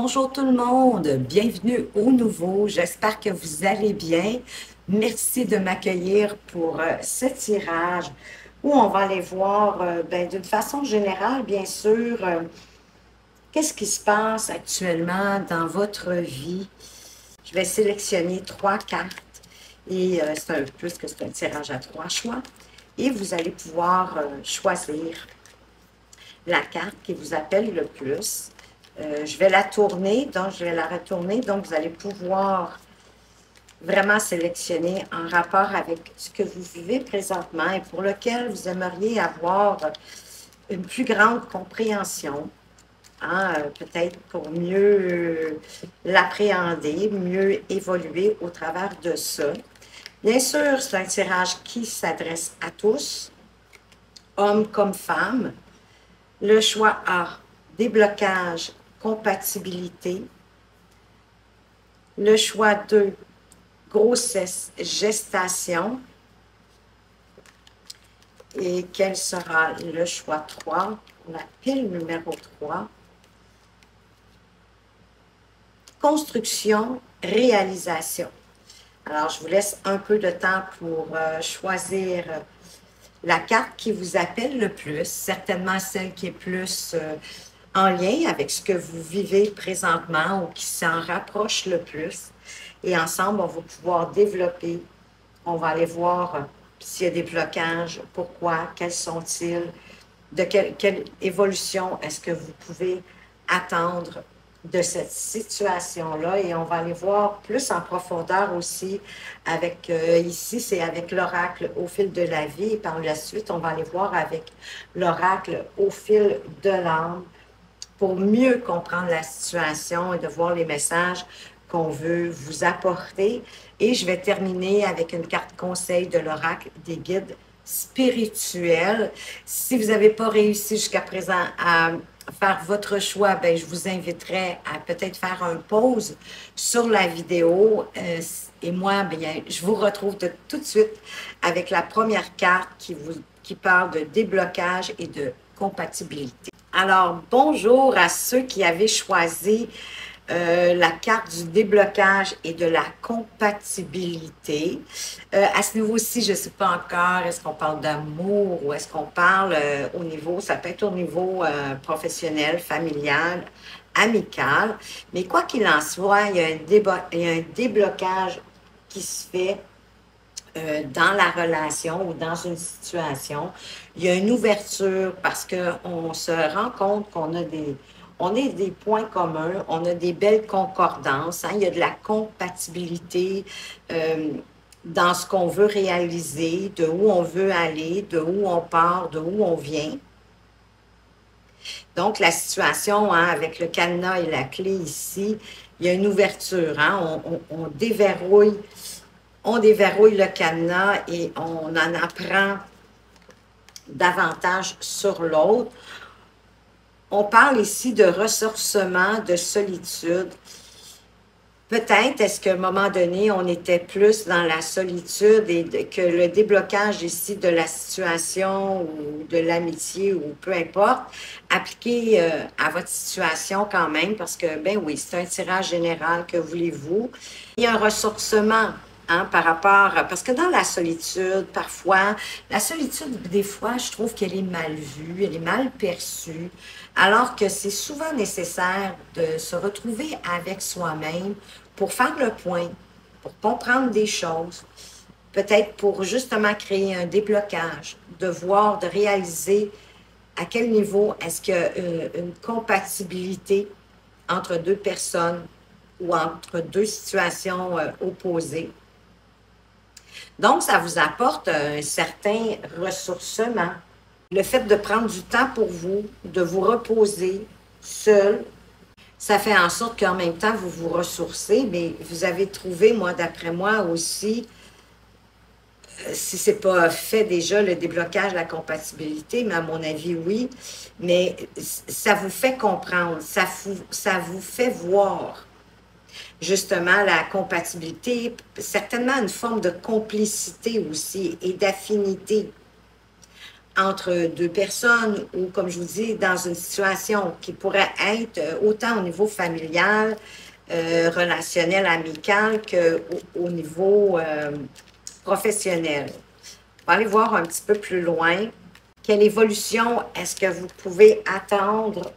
Bonjour tout le monde, bienvenue au nouveau. J'espère que vous allez bien. Merci de m'accueillir pour ce tirage où on va aller voir d'une façon générale, bien sûr, qu'est-ce qui se passe actuellement dans votre vie. Je vais sélectionner 3 cartes et puisque c'est un tirage à 3 choix, et vous allez pouvoir choisir la carte qui vous appelle le plus. Je vais la tourner, donc je vais la retourner, donc vous allez pouvoir vraiment sélectionner en rapport avec ce que vous vivez présentement et pour lequel vous aimeriez avoir une plus grande compréhension, hein, peut-être pour mieux l'appréhender, mieux évoluer au travers de ça. Bien sûr, c'est un tirage qui s'adresse à tous, hommes comme femmes. Le choix A, déblocage, compatibilité. Le choix 2, grossesse, gestation. Et quel sera le choix 3, la pile numéro 3? Construction, réalisation. Alors, je vous laisse un peu de temps pour choisir la carte qui vous appelle le plus, certainement celle qui est plus en lien avec ce que vous vivez présentement ou qui s'en rapproche le plus. Et ensemble, on va pouvoir développer, on va aller voir s'il y a des blocages, pourquoi, quels sont-ils, de quelle évolution est-ce que vous pouvez attendre de cette situation-là, et on va aller voir plus en profondeur aussi avec, ici, c'est avec l'oracle au fil de la vie, et par la suite, on va aller voir avec l'oracle au fil de l'âme pour mieux comprendre la situation et de voir les messages qu'on veut vous apporter. Et je vais terminer avec une carte conseil de l'oracle des guides spirituels. Si vous n'avez pas réussi jusqu'à présent à faire votre choix, ben, je vous inviterai à peut-être faire un pause sur la vidéo. Et moi, bien, je vous retrouve tout de suite avec la première carte qui parle de déblocage et de compatibilité. Alors, bonjour à ceux qui avaient choisi la carte du déblocage et de la compatibilité. À ce niveau-ci, je ne sais pas encore, est-ce qu'on parle d'amour ou est-ce qu'on parle au niveau, ça peut être au niveau professionnel, familial, amical, mais quoi qu'il en soit, il y a un déblocage qui se fait dans la relation ou dans une situation. Il y a une ouverture parce qu'on se rend compte qu'on a des points communs, on a des belles concordances, hein, il y a de la compatibilité dans ce qu'on veut réaliser, de où on veut aller, de où on part, de où on vient. Donc, la situation, hein, avec le cadenas et la clé ici, il y a une ouverture, hein, on déverrouille le cadenas et on en apprend davantage sur l'autre. On parle ici de ressourcement, de solitude. Peut-être est-ce qu'à un moment donné, on était plus dans la solitude et que le déblocage ici de la situation ou de l'amitié ou peu importe, appliqué à votre situation quand même, parce que, ben oui, c'est un tirage général, que voulez-vous? Il y a un ressourcement. Hein, par rapport, parce que dans la solitude, parfois, la solitude, des fois, je trouve qu'elle est mal vue, elle est mal perçue, alors que c'est souvent nécessaire de se retrouver avec soi-même pour faire le point, pour comprendre des choses, peut-être pour justement créer un déblocage, de voir, de réaliser à quel niveau est-ce qu'il y a une compatibilité entre deux personnes ou entre deux situations opposées. Donc, ça vous apporte un certain ressourcement. Le fait de prendre du temps pour vous, de vous reposer seul, ça fait en sorte qu'en même temps, vous vous ressourcez, mais vous avez trouvé, moi, d'après moi aussi, si ce n'est pas fait déjà, le déblocage, la compatibilité, mais à mon avis, oui, mais ça vous fait comprendre, ça vous fait voir justement la compatibilité, certainement une forme de complicité aussi et d'affinité entre deux personnes ou, comme je vous dis, dans une situation qui pourrait être autant au niveau familial, relationnel, amical qu'au niveau professionnel. On va aller voir un petit peu plus loin. Quelle évolution est-ce que vous pouvez attendre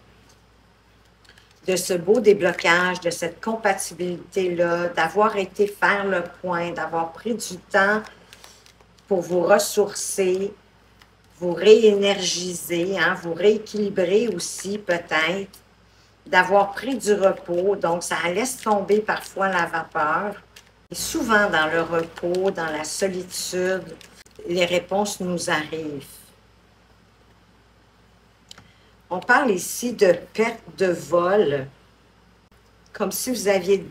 de ce beau déblocage, de cette compatibilité-là, d'avoir été faire le point, d'avoir pris du temps pour vous ressourcer, vous réénergiser, hein, vous rééquilibrer aussi peut-être, d'avoir pris du repos, donc ça laisse tomber parfois la vapeur. Et souvent dans le repos, dans la solitude, les réponses nous arrivent. On parle ici de perte de vol, comme si vous aviez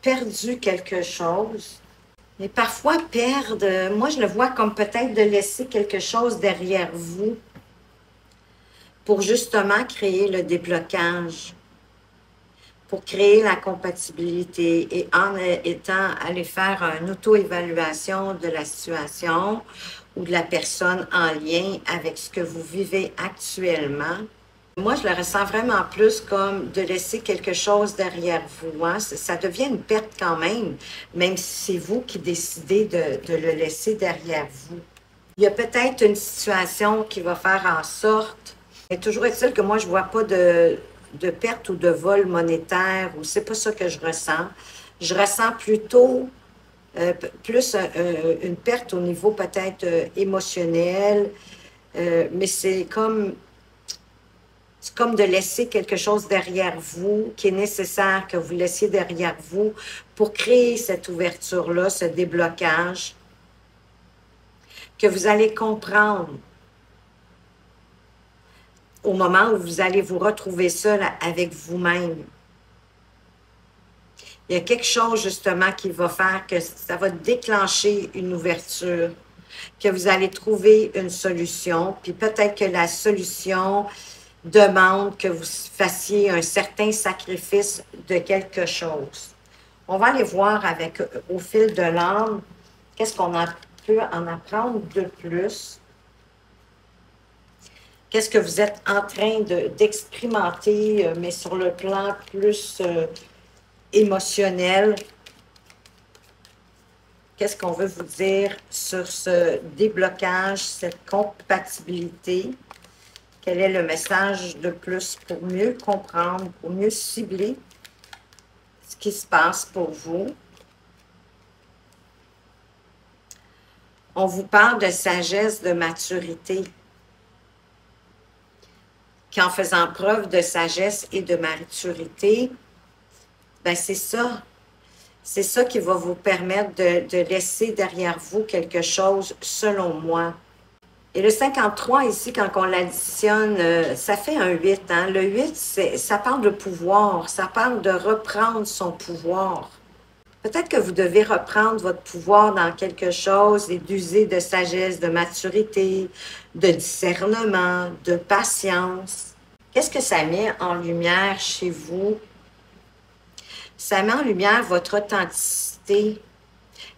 perdu quelque chose. Mais parfois, perdre, moi je le vois comme peut-être de laisser quelque chose derrière vous pour justement créer le déblocage, pour créer la compatibilité et en étant allé faire une auto-évaluation de la situation ou de la personne en lien avec ce que vous vivez actuellement. Moi, je le ressens vraiment plus comme de laisser quelque chose derrière vous. Hein? Ça devient une perte quand même si c'est vous qui décidez de le laisser derrière vous. Il y a peut-être une situation qui va faire en sorte, mais toujours est-il que moi, je ne vois pas de perte ou de vol monétaire, ou c'est pas ça que je ressens. Je ressens plutôt plus une perte au niveau peut-être émotionnel, mais c'est comme de laisser quelque chose derrière vous qui est nécessaire que vous laissiez derrière vous pour créer cette ouverture-là, ce déblocage, que vous allez comprendre au moment où vous allez vous retrouver seul avec vous-même. Il y a quelque chose justement qui va faire que ça va déclencher une ouverture, que vous allez trouver une solution, puis peut-être que la solution demande que vous fassiez un certain sacrifice de quelque chose. On va aller voir avec au fil de l'âme, qu'est-ce qu'on peut en apprendre de plus. Qu'est-ce que vous êtes en train d'expérimenter, mais sur le plan plus émotionnel. Qu'est-ce qu'on veut vous dire sur ce déblocage, cette compatibilité? Quel est le message de plus pour mieux comprendre, pour mieux cibler ce qui se passe pour vous? On vous parle de sagesse, de maturité. Qu'en faisant preuve de sagesse et de maturité, ben c'est ça. C'est ça qui va vous permettre de laisser derrière vous quelque chose, selon moi. Et le 53, ici, quand on l'additionne, ça fait un 8. Hein? Le 8, ça parle de pouvoir, ça parle de reprendre son pouvoir. Peut-être que vous devez reprendre votre pouvoir dans quelque chose et d'user de sagesse, de maturité, de discernement, de patience. Qu'est-ce que ça met en lumière chez vous? Ça met en lumière votre authenticité.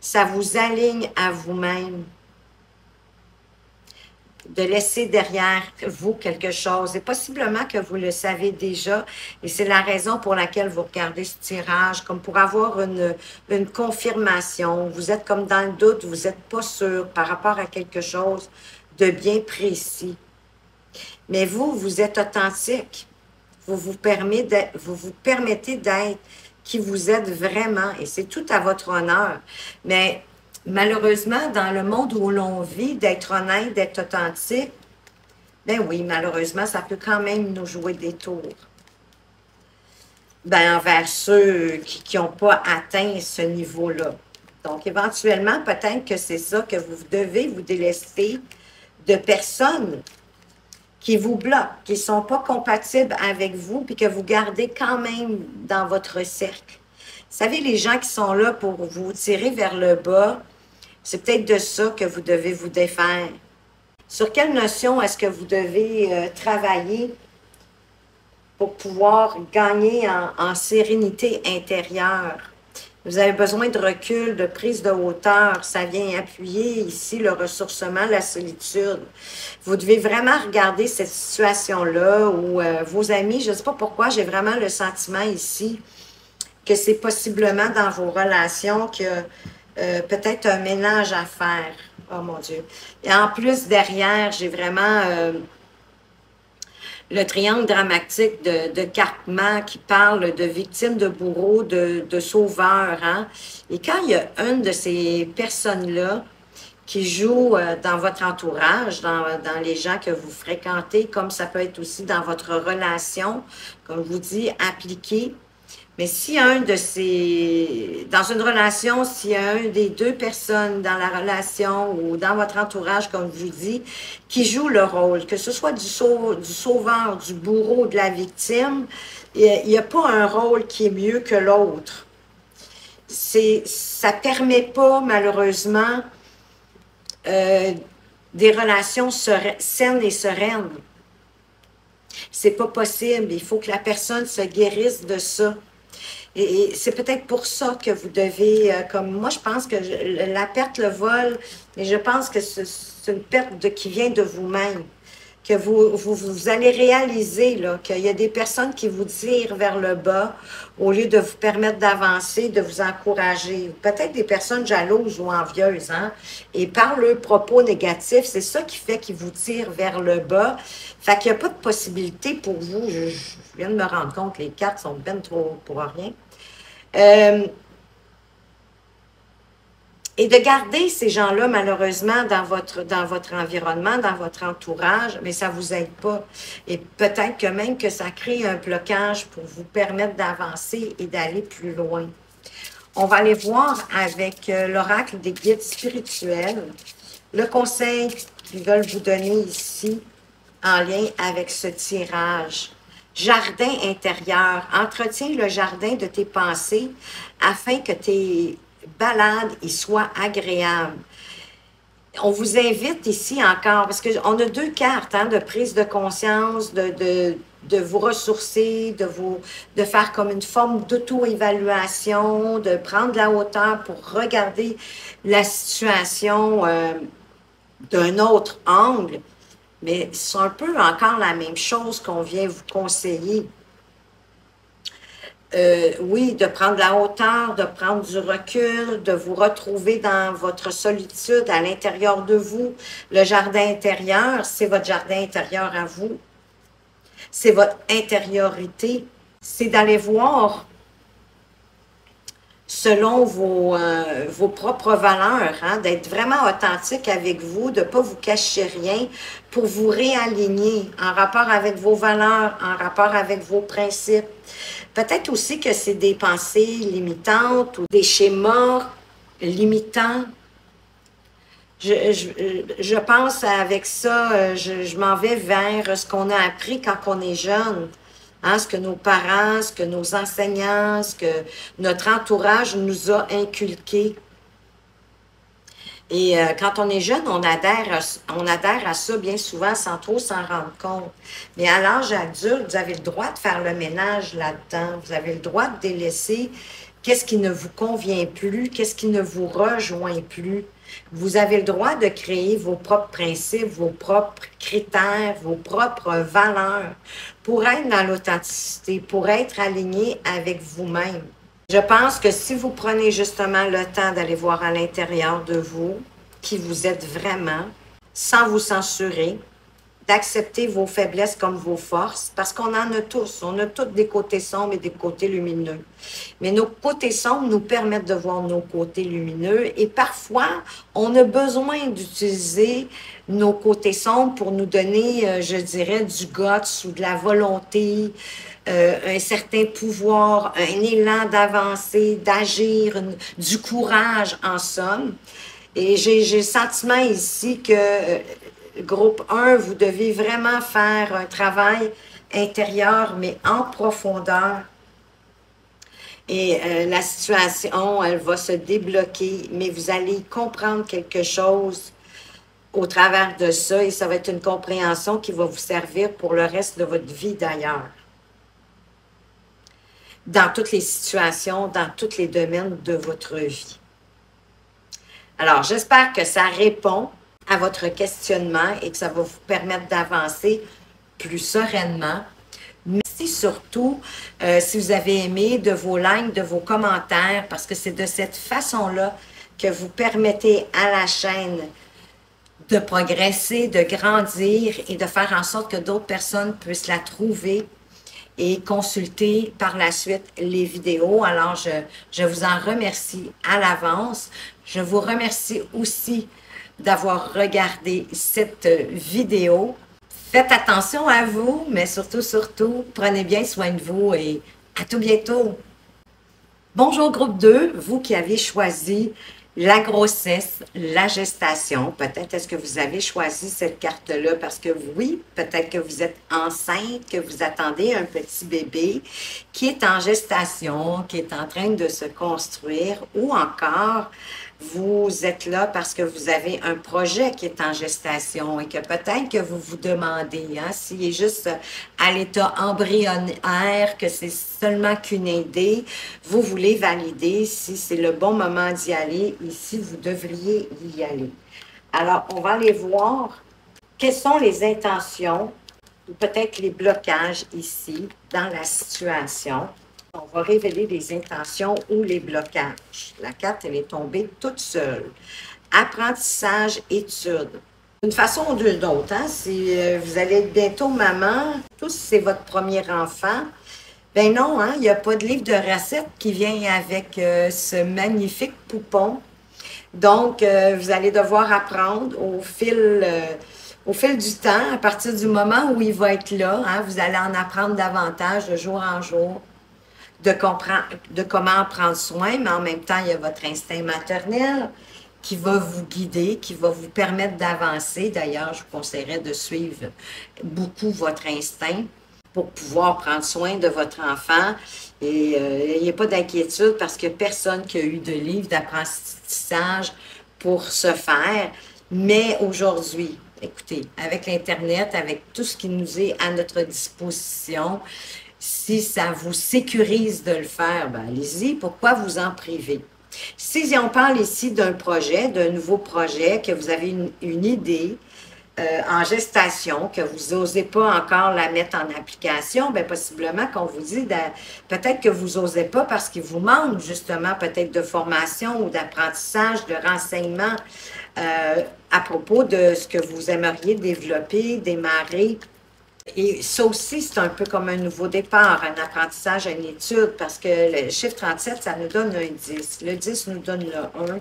Ça vous aligne à vous-même. De laisser derrière vous quelque chose. Et possiblement que vous le savez déjà. Et c'est la raison pour laquelle vous regardez ce tirage, comme pour avoir une confirmation. Vous êtes comme dans le doute, vous n'êtes pas sûr par rapport à quelque chose de bien précis. Mais vous êtes authentique. Vous vous permettez d'être qui vous êtes vraiment. Et c'est tout à votre honneur. Mais malheureusement, dans le monde où l'on vit, d'être honnête, d'être authentique, ben oui, malheureusement, ça peut quand même nous jouer des tours. Ben, envers ceux qui n'ont pas atteint ce niveau-là. Donc, éventuellement, peut-être que c'est ça que vous devez vous délester de personnes qui vous bloquent, qui ne sont pas compatibles avec vous, puis que vous gardez quand même dans votre cercle. Vous savez, les gens qui sont là pour vous tirer vers le bas, c'est peut-être de ça que vous devez vous défaire. Sur quelle notion est-ce que vous devez travailler pour pouvoir gagner en sérénité intérieure? Vous avez besoin de recul, de prise de hauteur. Ça vient appuyer ici le ressourcement, la solitude. Vous devez vraiment regarder cette situation-là où vos amis, je ne sais pas pourquoi, j'ai vraiment le sentiment ici que c'est possiblement dans vos relations que peut-être un ménage à faire. Oh mon Dieu. Et en plus, derrière, j'ai vraiment le triangle dramatique de Cartman qui parle de victimes, de bourreaux, de sauveurs. Hein? Et quand il y a une de ces personnes-là qui joue dans votre entourage, dans les gens que vous fréquentez, comme ça peut être aussi dans votre relation, comme je vous dis, appliqué. Mais si un de ces, dans une relation, s'il y a un des deux personnes dans la relation ou dans votre entourage, comme je vous dis, qui joue le rôle, que ce soit du sauveur, du bourreau, de la victime, il n'y a pas un rôle qui est mieux que l'autre. Ça permet pas, malheureusement, des relations saines et sereines. C'est pas possible. Il faut que la personne se guérisse de ça. Et c'est peut-être pour ça que vous devez, comme moi, je pense que la perte, le vol, mais je pense que c'est une perte qui vient de vous-même. Que vous allez réaliser qu'il y a des personnes qui vous tirent vers le bas au lieu de vous permettre d'avancer, de vous encourager. Peut-être des personnes jalouses ou envieuses, hein? Et par leurs propos négatifs, c'est ça qui fait qu'ils vous tirent vers le bas. Fait qu'il n'y a pas de possibilité pour vous. Je viens de me rendre compte, les cartes sont bien trop pour rien. Et de garder ces gens-là, malheureusement, dans votre environnement, dans votre entourage, mais ça ne vous aide pas. Et peut-être que même que ça crée un blocage pour vous permettre d'avancer et d'aller plus loin. On va aller voir avec l'oracle des guides spirituels, le conseil qu'ils veulent vous donner ici en lien avec ce tirage. Jardin intérieur. Entretiens le jardin de tes pensées afin que tes balades y soient agréables. On vous invite ici encore, parce qu'on a deux cartes hein, de prise de conscience, de vous ressourcer, de faire comme une forme d'auto-évaluation, de prendre la hauteur pour regarder la situation d'un autre angle. Mais c'est un peu encore la même chose qu'on vient vous conseiller. Oui, de prendre la hauteur, de prendre du recul, de vous retrouver dans votre solitude à l'intérieur de vous. Le jardin intérieur, c'est votre jardin intérieur à vous. C'est votre intériorité. C'est d'aller voir selon vos propres valeurs, hein, d'être vraiment authentique avec vous, de ne pas vous cacher rien pour vous réaligner en rapport avec vos valeurs, en rapport avec vos principes. Peut-être aussi que c'est des pensées limitantes ou des schémas limitants. Je pense avec ça, je m'en vais vers ce qu'on a appris quand on est jeune. Hein, ce que nos parents, ce que nos enseignants, ce que notre entourage nous a inculqué. Et quand on est jeune, on adhère à ça bien souvent sans trop s'en rendre compte. Mais à l'âge adulte, vous avez le droit de faire le ménage là-dedans. Vous avez le droit de délaisser qu'est-ce qui ne vous convient plus, qu'est-ce qui ne vous rejoint plus. Vous avez le droit de créer vos propres principes, vos propres critères, vos propres valeurs pour être dans l'authenticité, pour être aligné avec vous-même. Je pense que si vous prenez justement le temps d'aller voir à l'intérieur de vous qui vous êtes vraiment, sans vous censurer, d'accepter vos faiblesses comme vos forces, parce qu'on en a tous. On a tous des côtés sombres et des côtés lumineux. Mais nos côtés sombres nous permettent de voir nos côtés lumineux et parfois, on a besoin d'utiliser nos côtés sombres pour nous donner, je dirais, du guts ou de la volonté, un certain pouvoir, un élan d'avancer, d'agir, du courage en somme. Et j'ai le sentiment ici que groupe 1, vous devez vraiment faire un travail intérieur, mais en profondeur. Et la situation, elle va se débloquer, mais vous allez comprendre quelque chose au travers de ça et ça va être une compréhension qui va vous servir pour le reste de votre vie d'ailleurs. dans toutes les situations, dans tous les domaines de votre vie. Alors, j'espère que ça répond à votre questionnement et que ça va vous permettre d'avancer plus sereinement. Merci surtout, si vous avez aimé, de vos likes, de vos commentaires, parce que c'est de cette façon-là que vous permettez à la chaîne de progresser, de grandir et de faire en sorte que d'autres personnes puissent la trouver et consulter par la suite les vidéos. Alors, je vous en remercie à l'avance. Je vous remercie aussi d'avoir regardé cette vidéo. Faites attention à vous, mais surtout, prenez bien soin de vous et à tout bientôt. Bonjour groupe 2, vous qui avez choisi la grossesse, la gestation. Peut-être est-ce que vous avez choisi cette carte-là parce que oui, peut-être que vous êtes enceinte, que vous attendez un petit bébé qui est en gestation, qui est en train de se construire, ou encore vous êtes là parce que vous avez un projet qui est en gestation et que peut-être que vous vous demandez s'il est juste à l'état embryonnaire, que c'est seulement qu'une idée, vous voulez valider si c'est le bon moment d'y aller et si vous devriez y aller. Alors, on va aller voir quelles sont les intentions ou peut-être les blocages ici dans la situation. On va révéler les intentions ou les blocages. La carte, elle est tombée toute seule. Apprentissage, étude. D'une façon ou d'une autre, si vous allez être bientôt maman, tous c'est votre premier enfant, ben non, il n'y a pas de livre de recettes qui vient avec ce magnifique poupon. Donc, vous allez devoir apprendre au fil du temps, à partir du moment où il va être là, vous allez en apprendre davantage de jour en jour. De comment prendre soin, mais en même temps, il y a votre instinct maternel qui va vous guider, qui va vous permettre d'avancer. D'ailleurs, je vous conseillerais de suivre beaucoup votre instinct pour pouvoir prendre soin de votre enfant. Et n'ayez pas d'inquiétude parce qu'il n'y a personne qui a eu de livre d'apprentissage pour ce faire. Mais aujourd'hui, écoutez, avec l'Internet, avec tout ce qui nous est à notre disposition, si ça vous sécurise de le faire, ben allez-y, pourquoi vous en priver? Si on parle ici d'un projet, d'un nouveau projet, que vous avez une idée en gestation, que vous n'osez pas encore la mettre en application, bien possiblement qu'on vous dit, peut-être que vous n'osez pas parce qu'il vous manque justement peut-être de formation ou d'apprentissage, de renseignements à propos de ce que vous aimeriez développer, démarrer. Et ça aussi, c'est un peu comme un nouveau départ, un apprentissage, une étude, parce que le chiffre 37, ça nous donne un 10. Le 10 nous donne le 1.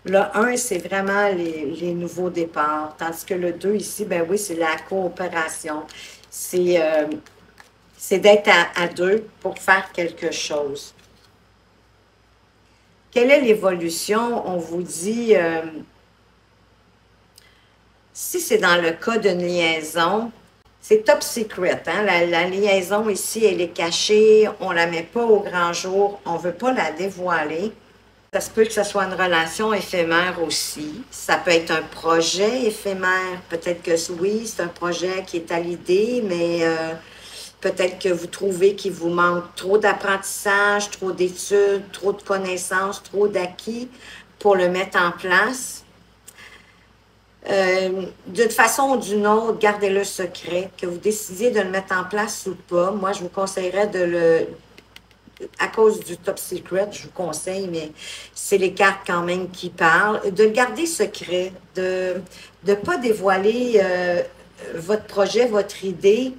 Le 1, c'est vraiment les nouveaux départs, tandis que le 2 ici, ben oui, c'est la coopération. C'est d'être à deux pour faire quelque chose. Quelle est l'évolution? On vous dit, si c'est dans le cas d'une liaison, c'est top secret, la liaison ici, elle est cachée, on ne la met pas au grand jour, on ne veut pas la dévoiler. Ça se peut que ce soit une relation éphémère aussi. Ça peut être un projet éphémère. Peut-être que oui, c'est un projet qui est à l'idée, mais peut-être que vous trouvez qu'il vous manque trop d'apprentissage, trop d'études, trop de connaissances, trop d'acquis pour le mettre en place. D'une façon ou d'une autre, gardez-le secret, que vous décidiez de le mettre en place ou pas. Moi, je vous conseillerais à cause du top secret, je vous conseille, mais c'est les cartes quand même qui parlent, de le garder secret, de ne pas dévoiler votre projet, votre idée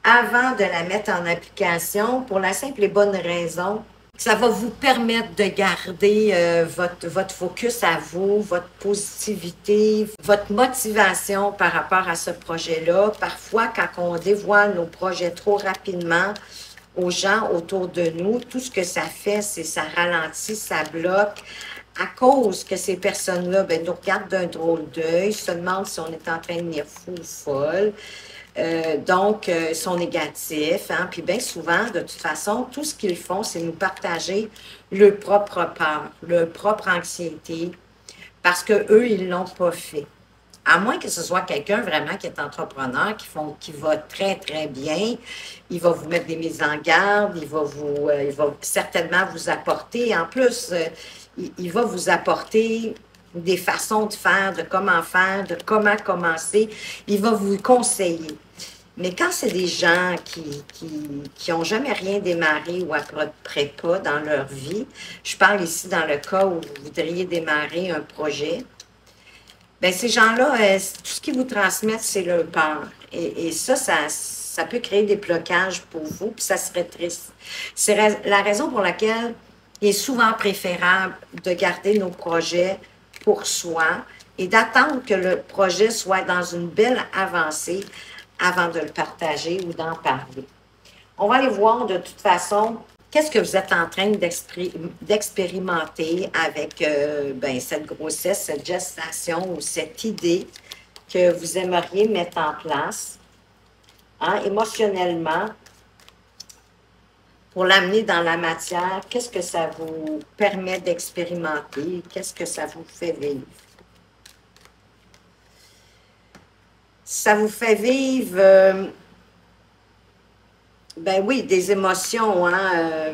avant de la mettre en application pour la simple et bonne raison. Ça va vous permettre de garder votre focus à vous, votre positivité, votre motivation par rapport à ce projet-là. Parfois, quand on dévoile nos projets trop rapidement aux gens autour de nous, tout ce que ça fait, c'est ça ralentit, ça bloque, à cause que ces personnes-là nous regardent d'un drôle d'œil, se demandent si on est en train de devenir fou ou folle. Donc, ils sont négatifs. Puis bien souvent, de toute façon, tout ce qu'ils font, c'est nous partager leur propre peur, leur propre anxiété, parce qu'eux, ils ne l'ont pas fait. À moins que ce soit quelqu'un vraiment qui est entrepreneur, qui va très, très bien, il va vous mettre des mises en garde, il va certainement vous apporter, en plus, il va vous apporter des façons de comment commencer, il va vous conseiller. Mais quand c'est des gens qui ont jamais rien démarré ou à peu près pas dans leur vie, je parle ici dans le cas où vous voudriez démarrer un projet, bien, ces gens-là, tout ce qu'ils vous transmettent, c'est leur peur. Et ça peut créer des blocages pour vous, puis ça serait triste. C'est la raison pour laquelle il est souvent préférable de garder nos projets pour soi et d'attendre que le projet soit dans une belle avancée avant de le partager ou d'en parler. On va aller voir de toute façon qu'est-ce que vous êtes en train d'expérimenter avec ben, cette grossesse, cette gestation ou cette idée que vous aimeriez mettre en place hein, émotionnellement pour l'amener dans la matière. Qu'est-ce que ça vous permet d'expérimenter? Qu'est-ce que ça vous fait vivre? Ça vous fait vivre... ben oui, des émotions, hein.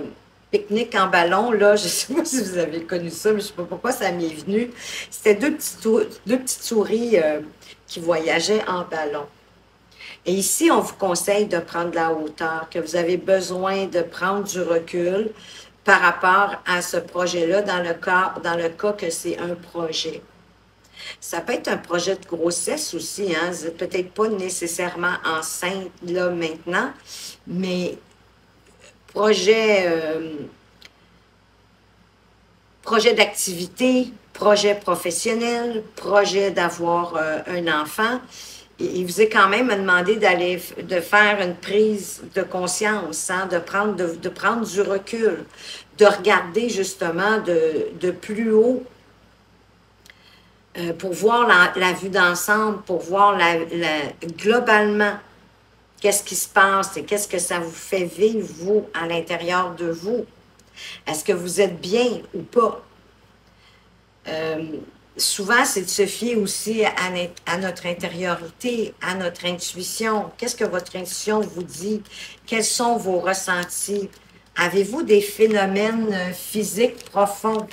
Pique-nique en ballon, là, je ne sais pas si vous avez connu ça, mais je ne sais pas pourquoi ça m'est venu. C'était deux petites souris qui voyageaient en ballon. Et ici, on vous conseille de prendre de la hauteur, que vous avez besoin de prendre du recul par rapport à ce projet-là, dans le cas que c'est un projet. Ça peut être un projet de grossesse aussi, hein? Peut-être pas nécessairement enceinte là maintenant, mais projet d'activité, projet professionnel, projet d'avoir un enfant. Et il vous est quand même demandé de faire une prise de conscience, hein, de prendre du recul, de regarder justement de plus haut pour voir la vue d'ensemble, pour voir globalement qu'est-ce qui se passe et qu'est-ce que ça vous fait vivre, vous, à l'intérieur de vous. Est-ce que vous êtes bien ou pas? Souvent, c'est de se fier aussi à notre intériorité, à notre intuition. Qu'est-ce que votre intuition vous dit? Quels sont vos ressentis? Avez-vous des phénomènes physiques profonds?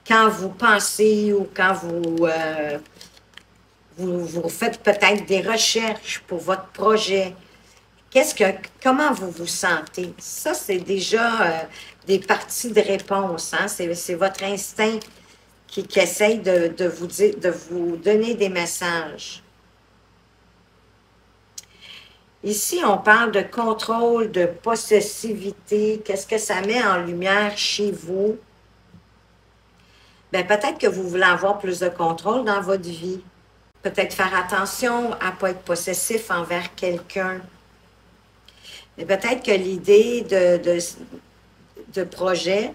Quand vous pensez ou quand vous faites peut-être des recherches pour votre projet, comment vous vous sentez? Ça, c'est déjà des parties de réponse. Hein? C'est votre instinct qui essaye de vous donner des messages. Ici, on parle de contrôle, de possessivité. Qu'est-ce que ça met en lumière chez vous? Bien, peut-être que vous voulez avoir plus de contrôle dans votre vie. Peut-être faire attention à ne pas être possessif envers quelqu'un. Mais peut-être que l'idée de projet,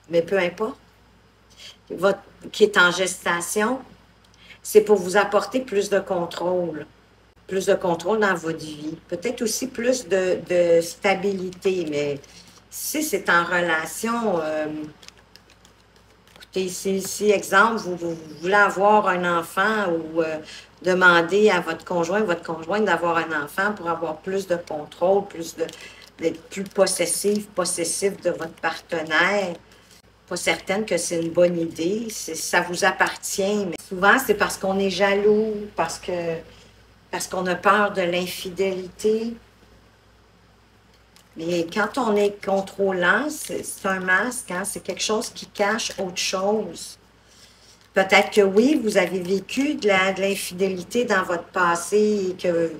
mais peu importe, qui est en gestation, c'est pour vous apporter plus de contrôle. Plus de contrôle dans votre vie. Peut-être aussi plus de stabilité, mais si c'est en relation... écoutez, si, exemple, vous voulez avoir un enfant ou demander à votre conjointe d'avoir un enfant pour avoir plus de contrôle, d'être plus possessif de votre partenaire, pas certaine que c'est une bonne idée, ça vous appartient, mais souvent c'est parce qu'on est jaloux, parce qu'on a peur de l'infidélité. Mais quand on est contrôlant, c'est un masque, hein? C'est quelque chose qui cache autre chose. Peut-être que oui, vous avez vécu de l'infidélité dans votre passé et que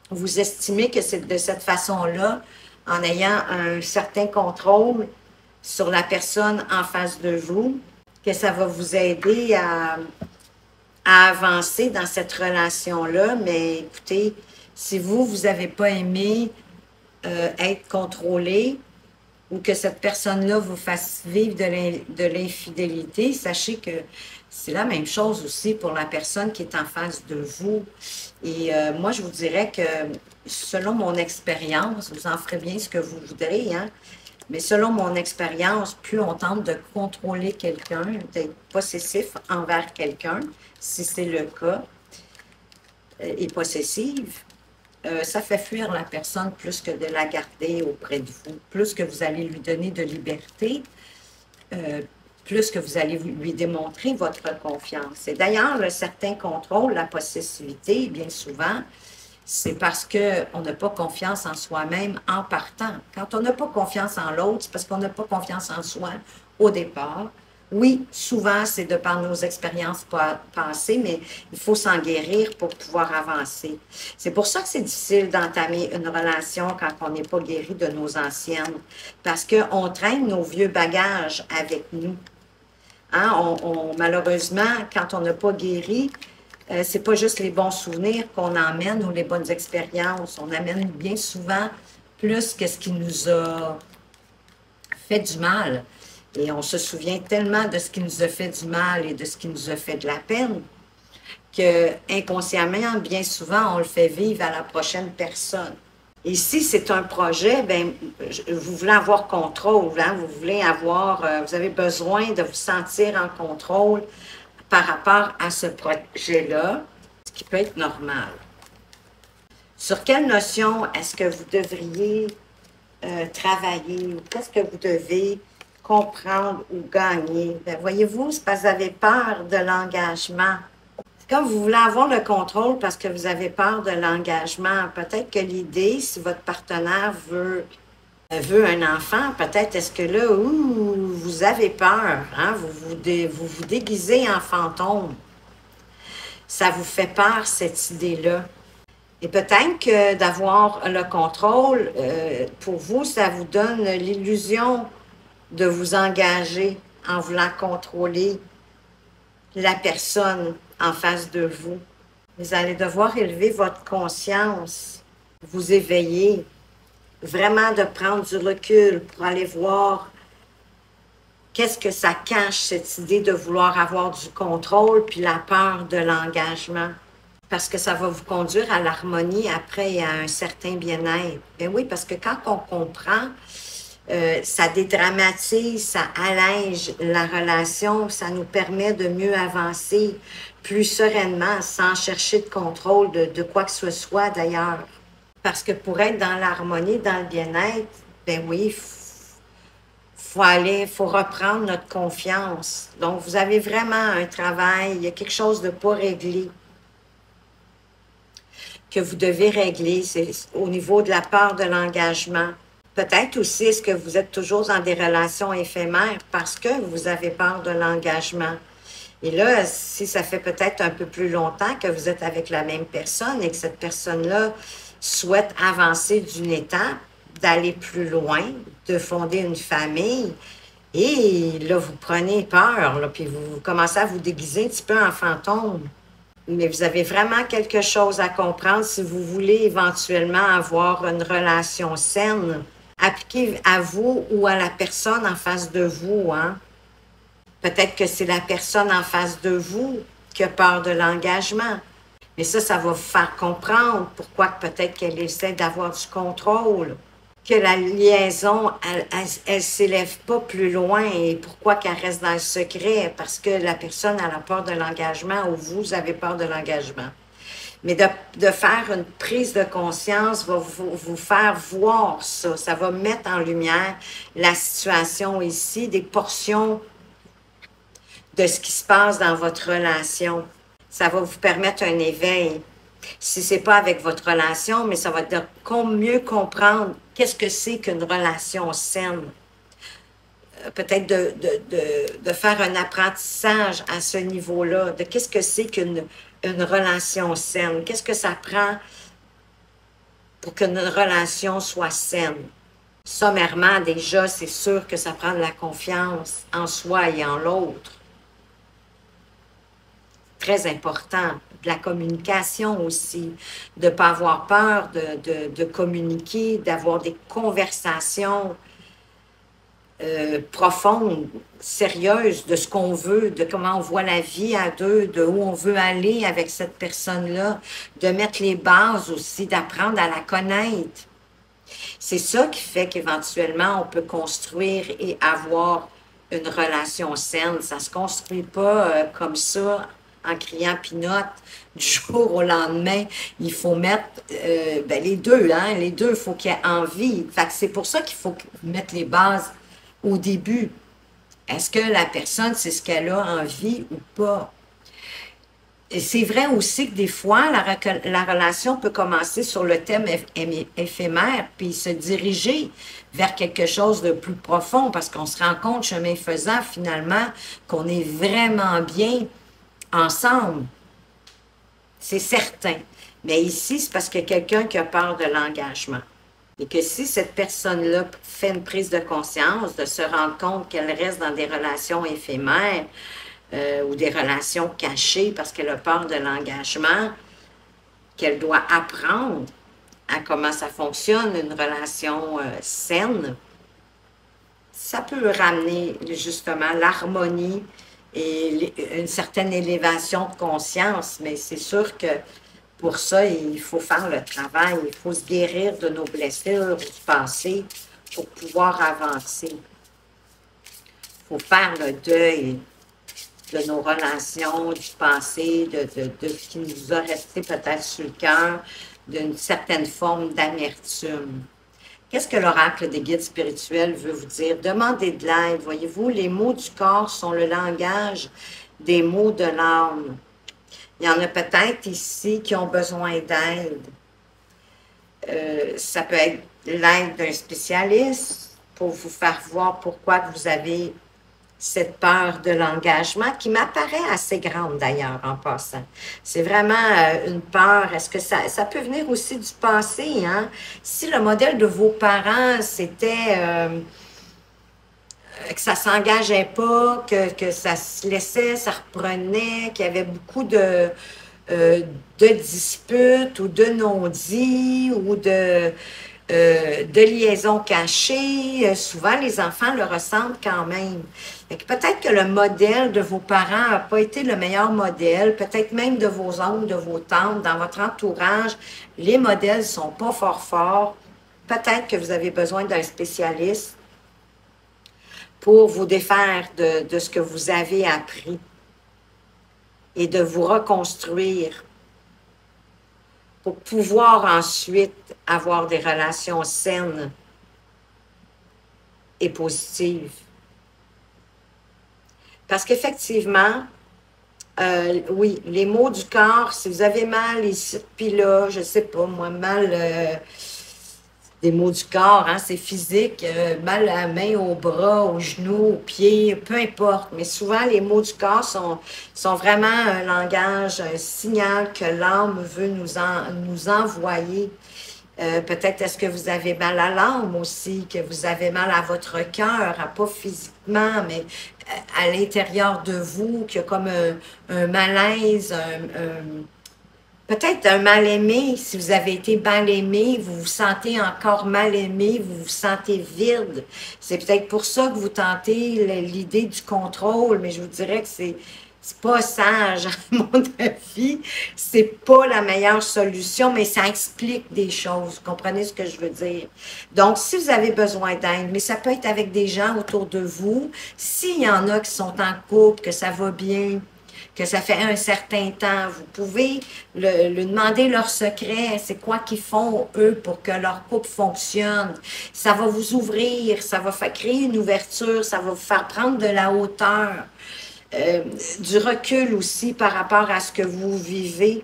vous estimez que c'est de cette façon-là, en ayant un certain contrôle sur la personne en face de vous, que ça va vous aider à avancer dans cette relation-là. Mais écoutez, si vous n'avez pas aimé être contrôlé ou que cette personne-là vous fasse vivre de l'infidélité, sachez que c'est la même chose aussi pour la personne qui est en face de vous. Et moi, je vous dirais que selon mon expérience, vous en ferez bien ce que vous voudrez, hein? Mais selon mon expérience, plus on tente de contrôler quelqu'un, d'être possessif envers quelqu'un, si c'est le cas, et possessive, ça fait fuir la personne plus que de la garder auprès de vous. Plus que vous allez lui donner de liberté, plus que vous allez lui démontrer votre confiance. Et d'ailleurs, le certain contrôle, la possessivité, bien souvent, c'est parce qu'on n'a pas confiance en soi-même en partant. Quand on n'a pas confiance en l'autre, c'est parce qu'on n'a pas confiance en soi au départ. Oui, souvent, c'est de par nos expériences passées, mais il faut s'en guérir pour pouvoir avancer. C'est pour ça que c'est difficile d'entamer une relation quand on n'est pas guéri de nos anciennes, parce qu'on traîne nos vieux bagages avec nous. Hein? Malheureusement, quand on n'a pas guéri, c'est pas juste les bons souvenirs qu'on emmène ou les bonnes expériences. On amène bien souvent plus que ce qui nous a fait du mal. Et on se souvient tellement de ce qui nous a fait du mal et de ce qui nous a fait de la peine que inconsciemment, bien souvent, on le fait vivre à la prochaine personne. Et si c'est un projet, ben, vous voulez avoir contrôle, hein, vous voulez avoir, vous avez besoin de vous sentir en contrôle par rapport à ce projet-là, ce qui peut être normal. Sur quelle notion est-ce que vous devriez travailler ou qu'est-ce que vous devez comprendre ou gagner? Ben, voyez-vous, c'est parce que vous avez peur de l'engagement. C'est comme vous voulez avoir le contrôle parce que vous avez peur de l'engagement. Peut-être que l'idée, si votre partenaire veut un enfant, peut-être est-ce que là, vous avez peur, hein? Vous vous déguisez en fantôme. Ça vous fait peur, cette idée-là. Et peut-être que d'avoir le contrôle, pour vous, ça vous donne l'illusion de vous engager en voulant contrôler la personne en face de vous. Vous allez devoir élever votre conscience, vous éveiller, vraiment de prendre du recul pour aller voir qu'est-ce que ça cache, cette idée de vouloir avoir du contrôle puis la peur de l'engagement. Parce que ça va vous conduire à l'harmonie après et à un certain bien-être. Ben oui, parce que quand on comprend, ça dédramatise, ça allège la relation, ça nous permet de mieux avancer plus sereinement, sans chercher de contrôle de quoi que ce soit d'ailleurs. Parce que pour être dans l'harmonie, dans le bien-être, ben oui, faut reprendre notre confiance. Donc, vous avez vraiment un travail, il y a quelque chose de pas réglé que vous devez régler, c'est au niveau de la peur de l'engagement. Peut-être aussi, est-ce que vous êtes toujours dans des relations éphémères parce que vous avez peur de l'engagement. Et là, si ça fait peut-être un peu plus longtemps que vous êtes avec la même personne et que cette personne-là souhaite avancer d'une étape, d'aller plus loin, de fonder une famille, et là, vous prenez peur, là, puis vous commencez à vous déguiser un petit peu en fantôme. Mais vous avez vraiment quelque chose à comprendre si vous voulez éventuellement avoir une relation saine, appliquée à vous ou à la personne en face de vous, hein? Peut-être que c'est la personne en face de vous qui a peur de l'engagement. Mais ça va vous faire comprendre pourquoi peut-être qu'elle essaie d'avoir du contrôle, que la liaison, elle s'élève pas plus loin et pourquoi qu'elle reste dans le secret, parce que la personne a la peur de l'engagement ou vous avez peur de l'engagement. Mais de faire une prise de conscience va vous faire voir ça. Ça va mettre en lumière la situation ici, des portions de ce qui se passe dans votre relation. Ça va vous permettre un éveil. Si ce n'est pas avec votre relation, mais ça va de mieux comprendre qu'est-ce que c'est qu'une relation saine. Peut-être de faire un apprentissage à ce niveau-là, de qu'est-ce que c'est qu'une relation saine. Qu'est-ce que ça prend pour qu'une relation soit saine. Sommairement, déjà, c'est sûr que ça prend de la confiance en soi et en l'autre. Très important. De la communication aussi, de ne pas avoir peur de communiquer, d'avoir des conversations profondes, sérieuses, de ce qu'on veut, de comment on voit la vie à deux, de où on veut aller avec cette personne-là, de mettre les bases aussi, d'apprendre à la connaître. C'est ça qui fait qu'éventuellement, on peut construire et avoir une relation saine. Ça ne se construit pas comme ça en criant pinote du jour au lendemain. Il faut mettre ben, les deux, hein? Les deux, il faut qu'il y ait envie. Fait que c'est pour ça qu'il faut mettre les bases au début. Est-ce que la personne, c'est ce qu'elle a envie ou pas? Et c'est vrai aussi que des fois, la relation peut commencer sur le thème éphémère, puis se diriger vers quelque chose de plus profond, parce qu'on se rend compte, chemin faisant, finalement, qu'on est vraiment bien ensemble. C'est certain. Mais ici, c'est parce qu'il y a quelqu'un qui a peur de l'engagement. Et que si cette personne-là fait une prise de conscience, de se rendre compte qu'elle reste dans des relations éphémères, ou des relations cachées parce qu'elle a peur de l'engagement, qu'elle doit apprendre à comment ça fonctionne, une relation saine, ça peut ramener justement l'harmonie et une certaine élévation de conscience, mais c'est sûr que pour ça, il faut faire le travail, il faut se guérir de nos blessures du passé pour pouvoir avancer. Il faut faire le deuil de nos relations, du passé, de ce qui nous a resté peut-être sur le cœur, d'une certaine forme d'amertume. Qu'est-ce que l'oracle des guides spirituels veut vous dire? Demandez de l'aide. Voyez-vous, les mots du corps sont le langage des mots de l'âme. Il y en a peut-être ici qui ont besoin d'aide. Ça peut être l'aide d'un spécialiste pour vous faire voir pourquoi vous avez cette peur de l'engagement qui m'apparaît assez grande d'ailleurs en passant. C'est vraiment une peur. Est-ce que ça peut venir aussi du passé, hein? Si le modèle de vos parents, c'était que ça ne s'engageait pas, que ça se laissait, ça reprenait, qu'il y avait beaucoup de disputes ou de non-dits ou de liaisons cachées. Souvent, les enfants le ressentent quand même. Peut-être que le modèle de vos parents n'a pas été le meilleur modèle, peut-être même de vos oncles, de vos tantes, dans votre entourage, les modèles ne sont pas fort forts. Peut-être que vous avez besoin d'un spécialiste pour vous défaire de ce que vous avez appris et de vous reconstruire pour pouvoir ensuite avoir des relations saines et positives. Parce qu'effectivement, oui, les maux du corps, si vous avez mal ici, puis là, je ne sais pas, moi, mal des maux du corps, hein, c'est physique, mal à la main, au bras, aux genoux, aux pieds, peu importe. Mais souvent, les maux du corps sont vraiment un langage, un signal que l'âme veut nous envoyer. Peut-être est-ce que vous avez mal à l'âme aussi, que vous avez mal à votre cœur, pas physiquement, mais à l'intérieur de vous, qu'il y a comme un malaise, peut-être un mal-aimé. Si vous avez été mal aimé, vous vous sentez encore mal aimé, vous vous sentez vide. C'est peut-être pour ça que vous tentez l'idée du contrôle, mais je vous dirais que c'est pas sage, à mon avis. C'est pas la meilleure solution, mais ça explique des choses. Vous comprenez ce que je veux dire? Donc, si vous avez besoin d'aide, mais ça peut être avec des gens autour de vous, s'il y en a qui sont en couple, que ça va bien, que ça fait un certain temps, vous pouvez le demander leur secret, c'est quoi qu'ils font, eux, pour que leur couple fonctionne. Ça va vous ouvrir, ça va créer une ouverture, ça va vous faire prendre de la hauteur. Du recul aussi par rapport à ce que vous vivez.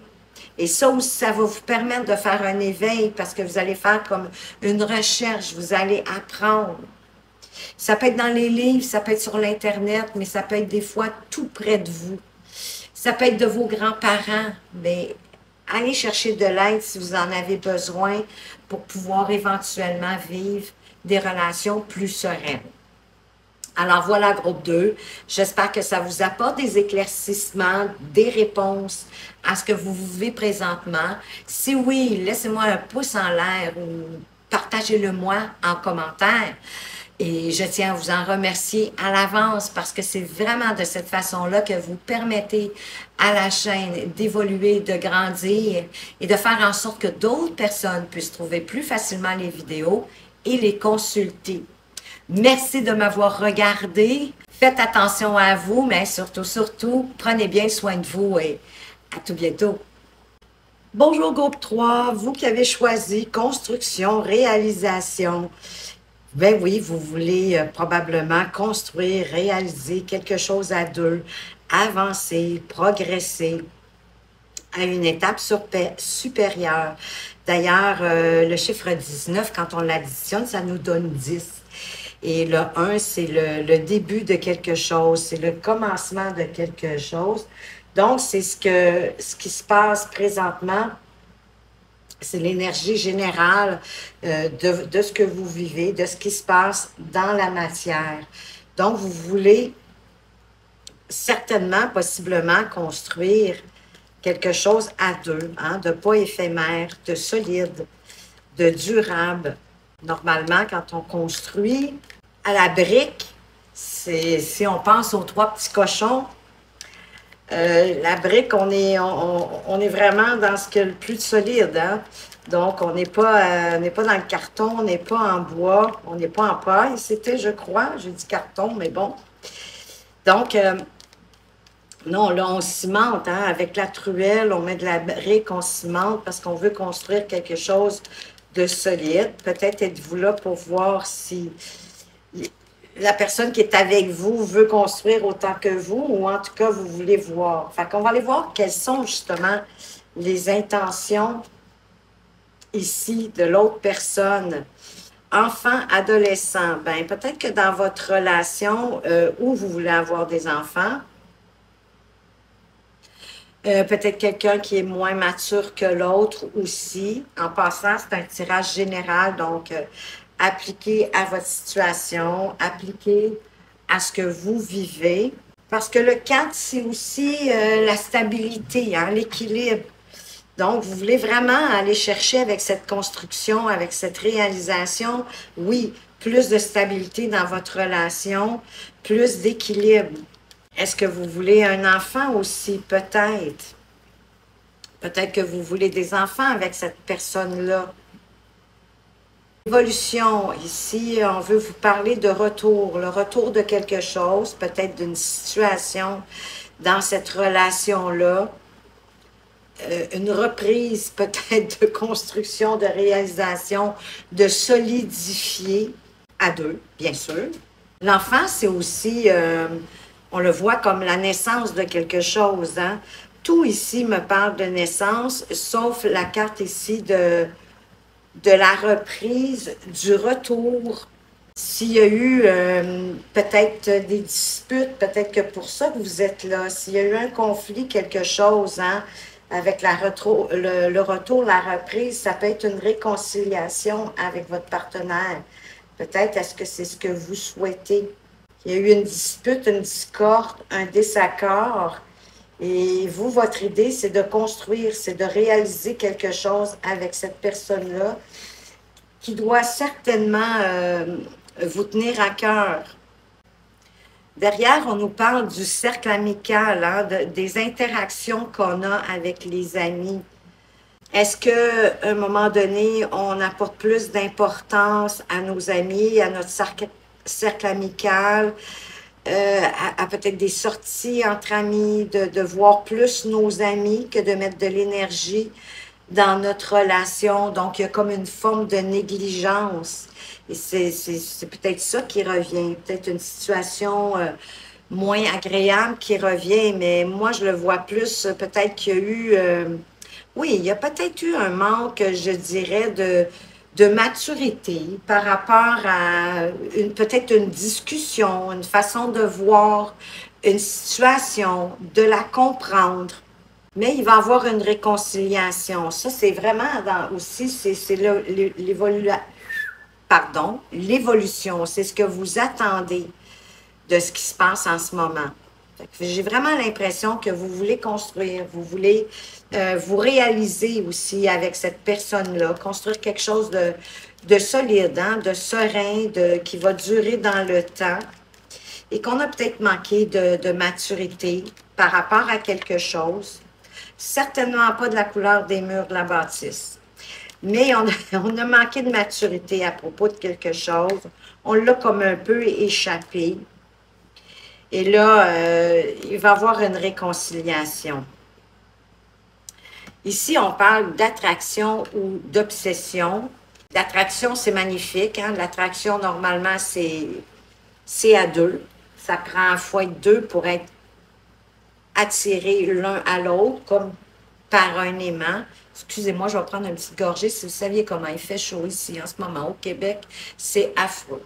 Et ça aussi, ça va vous permettre de faire un éveil parce que vous allez faire comme une recherche, vous allez apprendre. Ça peut être dans les livres, ça peut être sur l'Internet, mais ça peut être des fois tout près de vous. Ça peut être de vos grands-parents, mais allez chercher de l'aide si vous en avez besoin pour pouvoir éventuellement vivre des relations plus sereines. Alors voilà, groupe 2. J'espère que ça vous apporte des éclaircissements, des réponses à ce que vous vivez présentement. Si oui, laissez-moi un pouce en l'air ou partagez-le moi en commentaire. Et je tiens à vous en remercier à l'avance parce que c'est vraiment de cette façon-là que vous permettez à la chaîne d'évoluer, de grandir et de faire en sorte que d'autres personnes puissent trouver plus facilement les vidéos et les consulter. Merci de m'avoir regardé. Faites attention à vous, mais surtout, prenez bien soin de vous et à tout bientôt. Bonjour groupe 3, vous qui avez choisi construction, réalisation. Ben oui, vous voulez probablement construire, réaliser quelque chose à deux, avancer, progresser à une étape supérieure. D'ailleurs, le chiffre 19, quand on l'additionne, ça nous donne 10. Et le 1, c'est le début de quelque chose, c'est le commencement de quelque chose. Donc, c'est ce qui se passe présentement. C'est l'énergie générale de ce que vous vivez, de ce qui se passe dans la matière. Donc, vous voulez certainement, possiblement, construire quelque chose à deux, hein, de pas éphémère, de solide, de durable. Normalement, quand on construit à la brique, si on pense aux trois petits cochons, la brique, on est vraiment dans ce qu'il y a le plus solide. Hein? Donc, on n'est pas dans le carton, on n'est pas en bois, on n'est pas en paille. C'était, je crois, j'ai dit carton, mais bon. Donc, non, là, on cimente. Hein? Avec la truelle, on met de la brique, on cimente parce qu'on veut construire quelque chose de solide. Peut-être êtes-vous là pour voir si la personne qui est avec vous veut construire autant que vous, ou en tout cas, vous voulez voir. Fait qu'on va aller voir quelles sont justement les intentions ici de l'autre personne. Enfant, adolescent, ben peut-être que dans votre relation où vous voulez avoir des enfants, peut-être quelqu'un qui est moins mature que l'autre aussi. En passant, c'est un tirage général, donc appliqué à votre situation, appliqué à ce que vous vivez. Parce que le 4, c'est aussi la stabilité, hein, l'équilibre. Donc, vous voulez vraiment aller chercher avec cette construction, avec cette réalisation, oui, plus de stabilité dans votre relation, plus d'équilibre. Est-ce que vous voulez un enfant aussi? Peut-être. Peut-être que vous voulez des enfants avec cette personne-là. Évolution. Ici, on veut vous parler de retour. Le retour de quelque chose, peut-être d'une situation dans cette relation-là. Une reprise peut-être de construction, de réalisation, de solidifier à deux, bien sûr. L'enfant, c'est aussi, on le voit comme la naissance de quelque chose. Hein? Tout ici me parle de naissance, sauf la carte ici de la reprise, du retour. S'il y a eu peut-être des disputes, peut-être que pour ça que vous êtes là. S'il y a eu un conflit, quelque chose, hein, avec le retour, la reprise, ça peut être une réconciliation avec votre partenaire. Peut-être est-ce que c'est ce que vous souhaitez. Il y a eu une dispute, une discorde, un désaccord. Et vous, votre idée, c'est de construire, c'est de réaliser quelque chose avec cette personne-là qui doit certainement vous tenir à cœur. Derrière, on nous parle du cercle amical, hein, des interactions qu'on a avec les amis. Est-ce qu'à un moment donné, on apporte plus d'importance à nos amis, à notre cercle amical, à peut-être des sorties entre amis, de voir plus nos amis que de mettre de l'énergie dans notre relation. Donc, il y a comme une forme de négligence. Et c'est peut-être ça qui revient, peut-être une situation moins agréable qui revient, mais moi, je le vois plus, peut-être qu'il y a eu, oui, il y a peut-être eu un manque, je dirais, de maturité par rapport à peut-être une discussion, une façon de voir une situation, de la comprendre. Mais il va y avoir une réconciliation. Ça, c'est vraiment aussi, c'est l'évolution. C'est ce que vous attendez de ce qui se passe en ce moment. J'ai vraiment l'impression que vous voulez construire, vous voulez vous réaliser aussi avec cette personne-là, construire quelque chose de solide, hein, de serein, qui va durer dans le temps et qu'on a peut-être manqué de maturité par rapport à quelque chose. Certainement pas de la couleur des murs de la bâtisse. Mais on a manqué de maturité à propos de quelque chose. On l'a comme un peu échappé. Et là, il va y avoir une réconciliation. Ici, on parle d'attraction ou d'obsession. L'attraction, c'est magnifique. Hein? L'attraction, normalement, c'est à deux. Ça prend fois deux pour être attiré l'un à l'autre, comme par un aimant. Excusez-moi, je vais prendre une petite gorgée. Si vous saviez comment il fait chaud ici en ce moment au Québec, c'est affreux.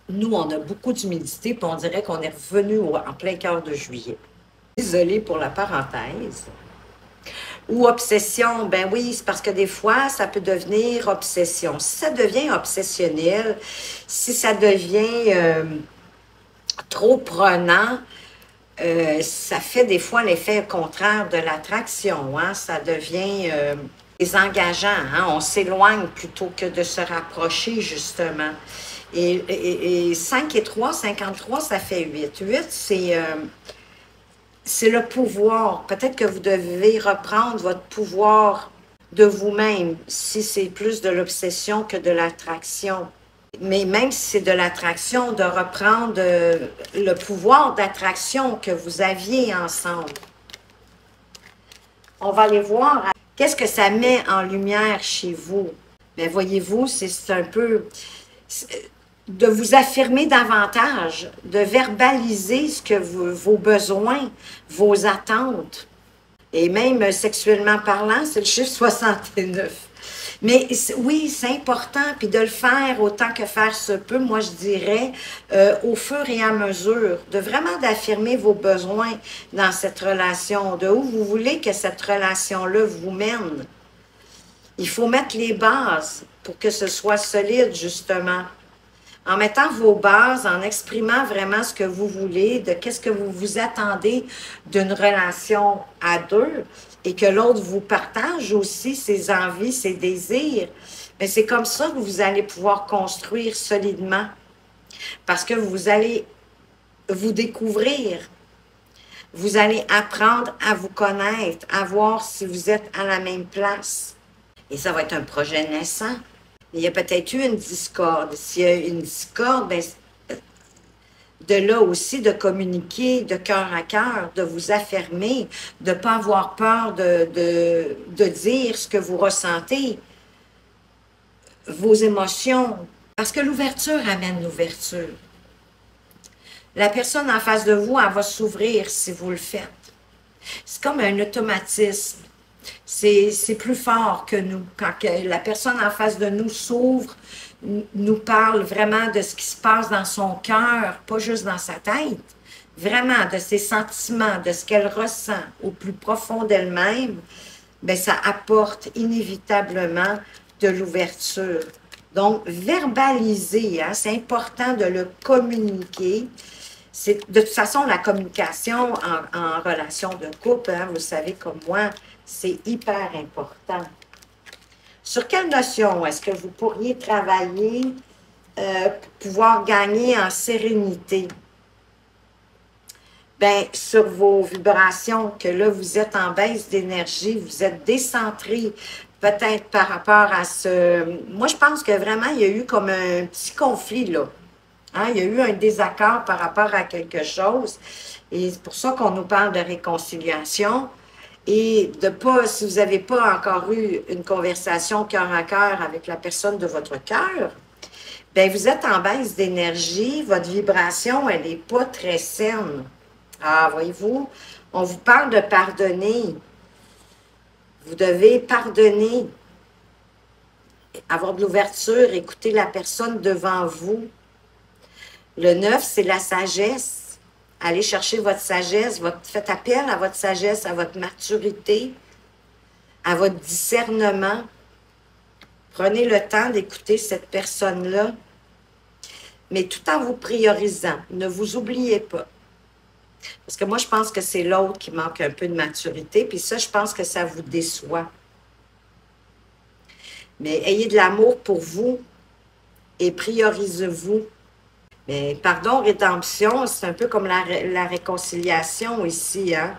Nous, on a beaucoup d'humidité, puis on dirait qu'on est revenu en plein cœur de juillet. Désolée pour la parenthèse. Ou obsession, ben oui, c'est parce que des fois, ça peut devenir obsession. Si ça devient obsessionnel, si ça devient trop prenant, ça fait des fois l'effet contraire de l'attraction. Hein? Ça devient désengageant. Hein? On s'éloigne plutôt que de se rapprocher, justement. Et 5 et 3, 53, ça fait 8. 8, c'est le pouvoir. Peut-être que vous devez reprendre votre pouvoir de vous-même, si c'est plus de l'obsession que de l'attraction. Mais même si c'est de l'attraction, de reprendre le pouvoir d'attraction que vous aviez ensemble. On va aller voir qu'est-ce que ça met en lumière chez vous. Bien, voyez-vous, c'est un peu de vous affirmer davantage, de verbaliser ce que vos besoins, vos attentes. Et même sexuellement parlant, c'est le chiffre 69. Mais oui, c'est important, puis de le faire autant que faire se peut, moi je dirais, au fur et à mesure, de vraiment d'affirmer vos besoins dans cette relation, de où vous voulez que cette relation-là vous mène. Il faut mettre les bases pour que ce soit solide, justement. En mettant vos bases, en exprimant vraiment ce que vous voulez, de qu'est-ce que vous vous attendez d'une relation à deux, et que l'autre vous partage aussi ses envies, ses désirs, mais c'est comme ça que vous allez pouvoir construire solidement. Parce que vous allez vous découvrir. Vous allez apprendre à vous connaître, à voir si vous êtes à la même place. Et ça va être un projet naissant. Il y a peut-être eu une discorde. S'il y a une discorde, bien, de là aussi de communiquer de cœur à cœur, de vous affirmer, de ne pas avoir peur de dire ce que vous ressentez, vos émotions. Parce que l'ouverture amène l'ouverture. La personne en face de vous, elle va s'ouvrir si vous le faites. C'est comme un automatisme. C'est plus fort que nous. Quand la personne en face de nous s'ouvre, nous parle vraiment de ce qui se passe dans son cœur, pas juste dans sa tête, vraiment de ses sentiments, de ce qu'elle ressent au plus profond d'elle-même, bien, ça apporte inévitablement de l'ouverture. Donc, verbaliser, hein, c'est important de le communiquer. De toute façon, la communication en relation de couple, hein, vous savez comme moi, c'est hyper important. Sur quelle notion est-ce que vous pourriez travailler pour pouvoir gagner en sérénité? Bien, sur vos vibrations, que là, vous êtes en baisse d'énergie, vous êtes décentré, peut-être par rapport à ce... Moi, je pense que vraiment, il y a eu comme un petit conflit, là. Hein? Il y a eu un désaccord par rapport à quelque chose. Et c'est pour ça qu'on nous parle de réconciliation. Et de pas, si vous n'avez pas encore eu une conversation cœur à cœur avec la personne de votre cœur, bien, vous êtes en baisse d'énergie, votre vibration, elle n'est pas très saine. Ah, voyez-vous, on vous parle de pardonner. Vous devez pardonner, avoir de l'ouverture, écouter la personne devant vous. Le 9, c'est la sagesse. Allez chercher votre sagesse, faites appel à votre sagesse, à votre maturité, à votre discernement. Prenez le temps d'écouter cette personne-là, mais tout en vous priorisant. Ne vous oubliez pas. Parce que moi, je pense que c'est l'autre qui manque un peu de maturité, puis ça, je pense que ça vous déçoit. Mais ayez de l'amour pour vous et priorisez-vous. Mais pardon, rédemption, c'est un peu comme la réconciliation ici, hein?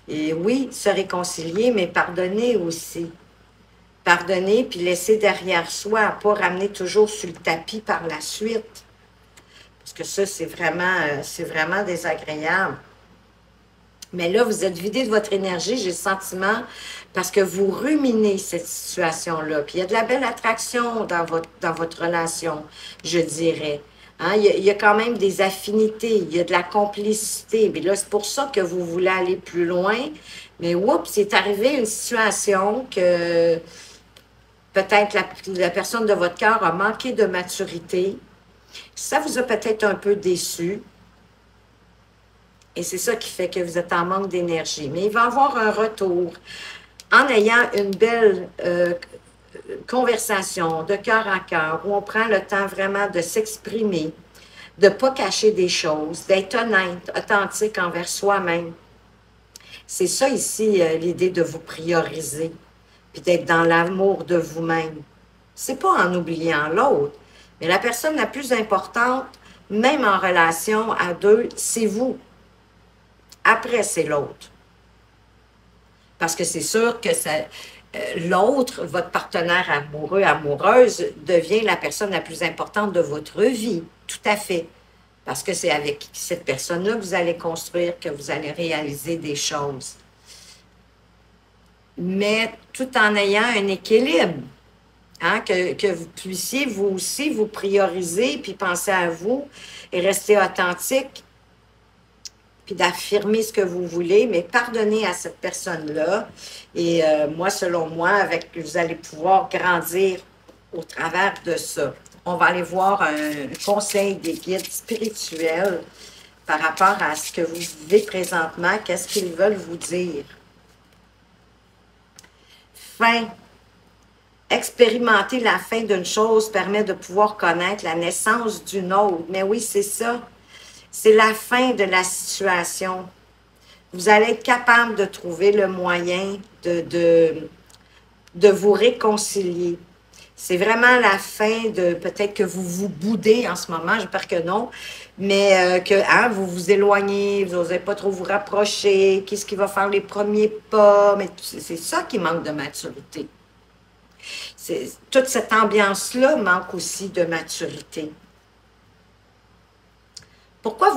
Et oui, se réconcilier, mais pardonner aussi. Pardonner puis laisser derrière soi, pas ramener toujours sur le tapis par la suite. Parce que ça, c'est vraiment désagréable. Mais là, vous êtes vidé de votre énergie, j'ai le sentiment, parce que vous ruminez cette situation-là. Puis il y a de la belle attraction dans votre relation, je dirais. Hein, il y a quand même des affinités, il y a de la complicité. Mais là, c'est pour ça que vous voulez aller plus loin. Mais oups, c'est arrivé une situation que peut-être la personne de votre cœur a manqué de maturité. Ça vous a peut-être un peu déçu. Et c'est ça qui fait que vous êtes en manque d'énergie. Mais il va y avoir un retour en ayant une belle conversation de cœur à cœur où on prend le temps vraiment de s'exprimer, de ne pas cacher des choses, d'être honnête, authentique envers soi-même. C'est ça ici, l'idée de vous prioriser, puis d'être dans l'amour de vous-même. C'est pas en oubliant l'autre, mais la personne la plus importante, même en relation à deux, c'est vous. Après, c'est l'autre. Parce que c'est sûr que l'autre, votre partenaire amoureux, amoureuse, devient la personne la plus importante de votre vie. Tout à fait. Parce que c'est avec cette personne-là que vous allez construire, que vous allez réaliser des choses. Mais tout en ayant un équilibre. Hein, que vous puissiez, vous aussi, vous prioriser, puis penser à vous et rester authentique, puis d'affirmer ce que vous voulez, mais pardonnez à cette personne-là. Et moi, selon moi, vous allez pouvoir grandir au travers de ça. On va aller voir un conseil des guides spirituels par rapport à ce que vous vivez présentement, qu'est-ce qu'ils veulent vous dire. Fin. Expérimenter la fin d'une chose permet de pouvoir connaître la naissance d'une autre. Mais oui, c'est ça. C'est la fin de la situation. Vous allez être capable de trouver le moyen de vous réconcilier. C'est vraiment la fin de, peut-être que vous vous boudez en ce moment, j'espère que non, mais que hein, vous vous éloignez, vous n'osez pas trop vous rapprocher, qu'est-ce qui va faire les premiers pas, mais c'est ça qui manque de maturité. Toute cette ambiance-là manque aussi de maturité. Pourquoi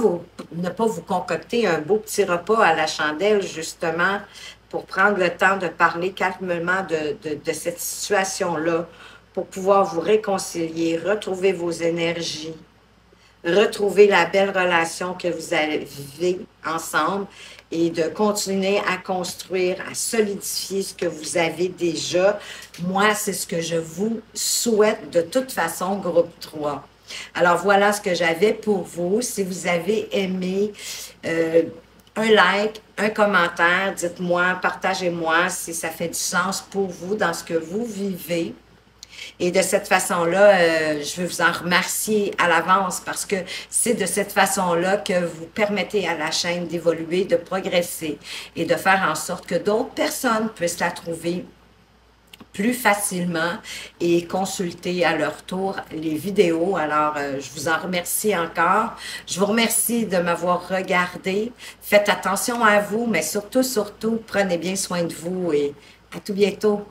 ne pas vous concocter un beau petit repas à la chandelle, justement, pour prendre le temps de parler calmement de cette situation-là, pour pouvoir vous réconcilier, retrouver vos énergies, retrouver la belle relation que vous avez ensemble et de continuer à construire, à solidifier ce que vous avez déjà. Moi, c'est ce que je vous souhaite de toute façon, groupe 3. Alors, voilà ce que j'avais pour vous. Si vous avez aimé, un like, un commentaire, dites-moi, partagez-moi si ça fait du sens pour vous dans ce que vous vivez. Et de cette façon-là, je veux vous en remercier à l'avance parce que c'est de cette façon-là que vous permettez à la chaîne d'évoluer, de progresser et de faire en sorte que d'autres personnes puissent la trouver plus facilement et consulter à leur tour les vidéos. Alors, je vous en remercie encore. Je vous remercie de m'avoir regardé. Faites attention à vous, mais surtout, prenez bien soin de vous et à tout bientôt.